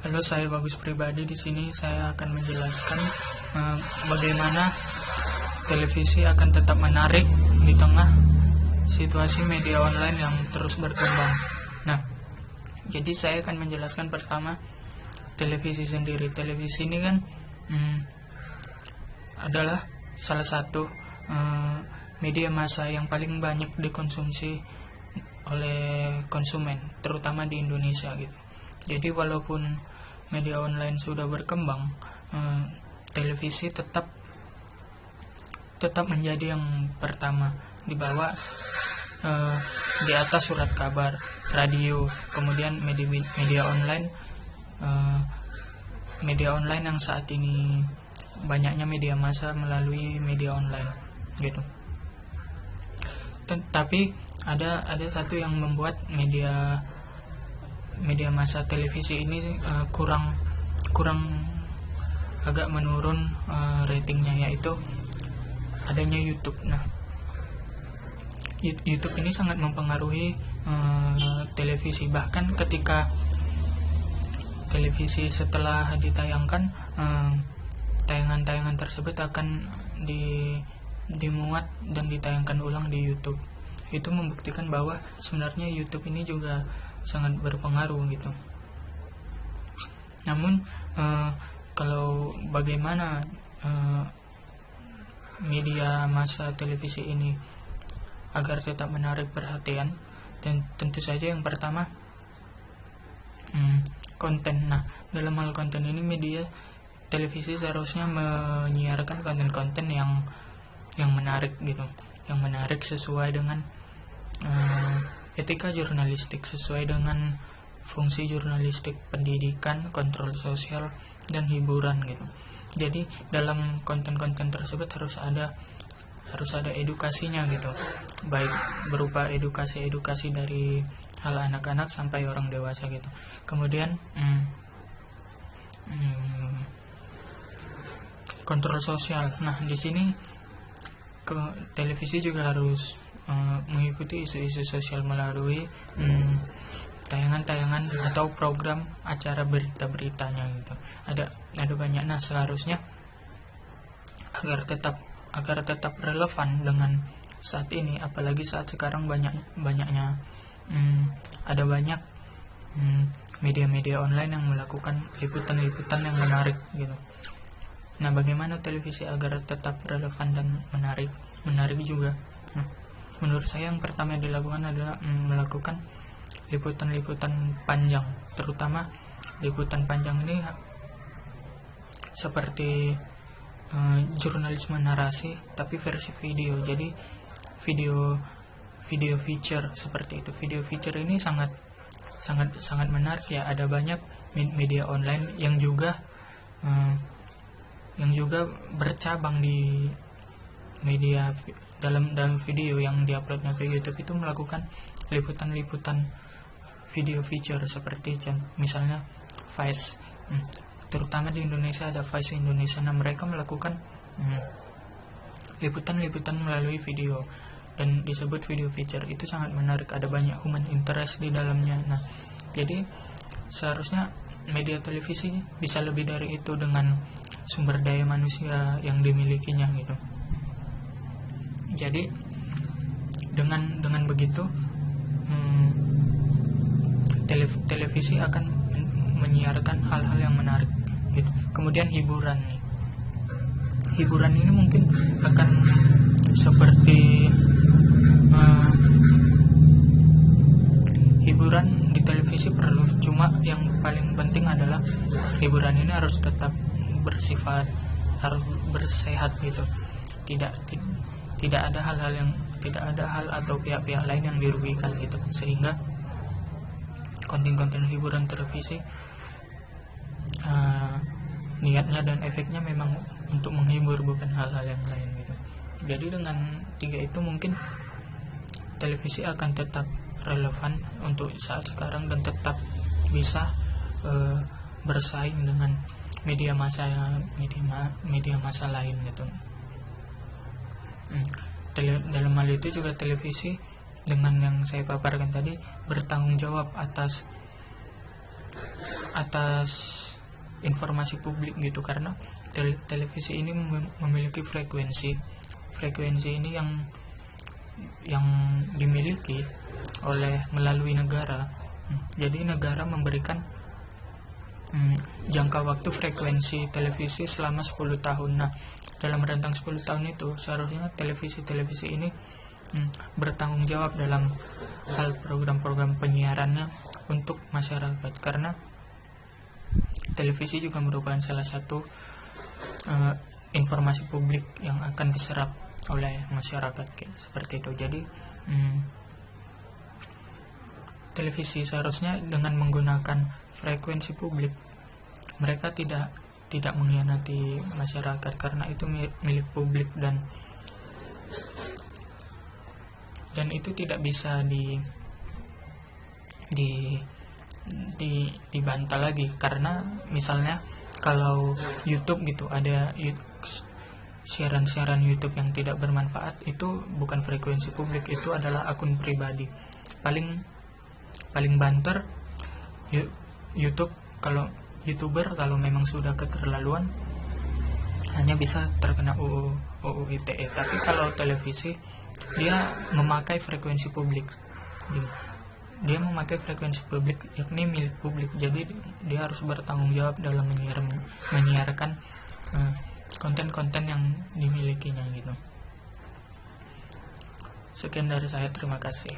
Halo, saya Bagus Pribadi. Di sini saya akan menjelaskan bagaimana televisi akan tetap menarik di tengah situasi media online yang terus berkembang. Nah, jadi saya akan menjelaskan pertama televisi sendiri. Televisi ini kan adalah salah satu media massa yang paling banyak dikonsumsi oleh konsumen, terutama di Indonesia gitu. Jadi walaupun media online sudah berkembang, televisi tetap menjadi yang pertama di bawah, di atas surat kabar, radio, kemudian media online. Media online yang saat ini banyaknya media massa melalui media online gitu. Tapi ada satu yang membuat media massa televisi ini kurang agak menurun ratingnya, yaitu adanya YouTube. Nah, YouTube ini sangat mempengaruhi televisi. Bahkan ketika televisi setelah ditayangkan, tayangan-tayangan tersebut akan dimuat dan ditayangkan ulang di YouTube. Itu membuktikan bahwa sebenarnya YouTube ini juga sangat berpengaruh gitu. Namun kalau bagaimana media massa televisi ini agar tetap menarik perhatian, dan tentu saja yang pertama konten. Nah, dalam hal konten ini media televisi seharusnya menyiarkan konten-konten yang menarik gitu, yang menarik sesuai dengan etika jurnalistik, sesuai dengan fungsi jurnalistik, pendidikan, kontrol sosial, dan hiburan gitu. Jadi dalam konten-konten tersebut harus ada edukasinya gitu, baik berupa edukasi dari hal anak-anak sampai orang dewasa gitu. Kemudian kontrol sosial. Nah, di sini televisi juga harus mengikuti isu-isu sosial melalui tayangan-tayangan atau program acara berita-beritanya gitu. Ada banyak. Nah, seharusnya agar tetap relevan dengan saat ini, apalagi saat sekarang banyaknya ada banyak media-media online yang melakukan liputan-liputan yang menarik gitu. Nah, bagaimana televisi agar tetap relevan dan menarik juga? Nah, menurut saya yang pertama yang dilakukan adalah melakukan liputan-liputan panjang, terutama liputan panjang ini seperti jurnalisme narasi tapi versi video. Jadi video feature seperti itu. Video feature ini sangat menarik ya. Ada banyak media online yang juga bercabang di media dalam video yang diuploadnya ke YouTube, itu melakukan liputan video feature seperti misalnya Vice. Terutama di Indonesia ada Vice Indonesia. Nah, mereka melakukan liputan melalui video dan disebut video feature. Itu sangat menarik, ada banyak human interest di dalamnya. Nah, jadi seharusnya media televisi bisa lebih dari itu dengan sumber daya manusia yang dimilikinya gitu. Jadi dengan begitu televisi akan menyiarkan hal-hal yang menarik gitu. Kemudian hiburan ini mungkin akan seperti hiburan di televisi perlu, cuma yang paling penting adalah hiburan ini harus tetap bersifat, harus bersehat gitu. Tidak ada hal atau pihak-pihak lain yang dirugikan gitu, sehingga konten-konten hiburan televisi niatnya dan efeknya memang untuk menghibur, bukan hal-hal yang lain gitu. Jadi dengan 3 itu mungkin televisi akan tetap relevan untuk saat sekarang dan tetap bisa bersaing dengan media massa lain gitu. Dalam hal itu juga televisi dengan yang saya paparkan tadi bertanggung jawab atas informasi publik gitu, karena televisi ini memiliki frekuensi ini yang dimiliki oleh melalui negara. Jadi negara memberikan jangka waktu frekuensi televisi selama 10 tahun. Nah, dalam rentang 10 tahun itu seharusnya televisi ini bertanggung jawab dalam hal program-program penyiarannya untuk masyarakat, karena televisi juga merupakan salah satu informasi publik yang akan diserap oleh masyarakat seperti itu. Jadi televisi seharusnya dengan menggunakan frekuensi publik, mereka tidak mengkhianati masyarakat, karena itu milik publik dan itu tidak bisa dibantah lagi. Karena misalnya kalau YouTube gitu, ada siaran YouTube yang tidak bermanfaat, itu bukan frekuensi publik, itu adalah akun pribadi. Paling banter YouTube, kalau YouTuber kalau memang sudah keterlaluan hanya bisa terkena UU ITE. Tapi kalau televisi, dia memakai frekuensi publik, yakni milik publik. Jadi dia harus bertanggung jawab dalam menyiarkan konten-konten yang dimilikinya gitu. Sekian dari saya, terima kasih.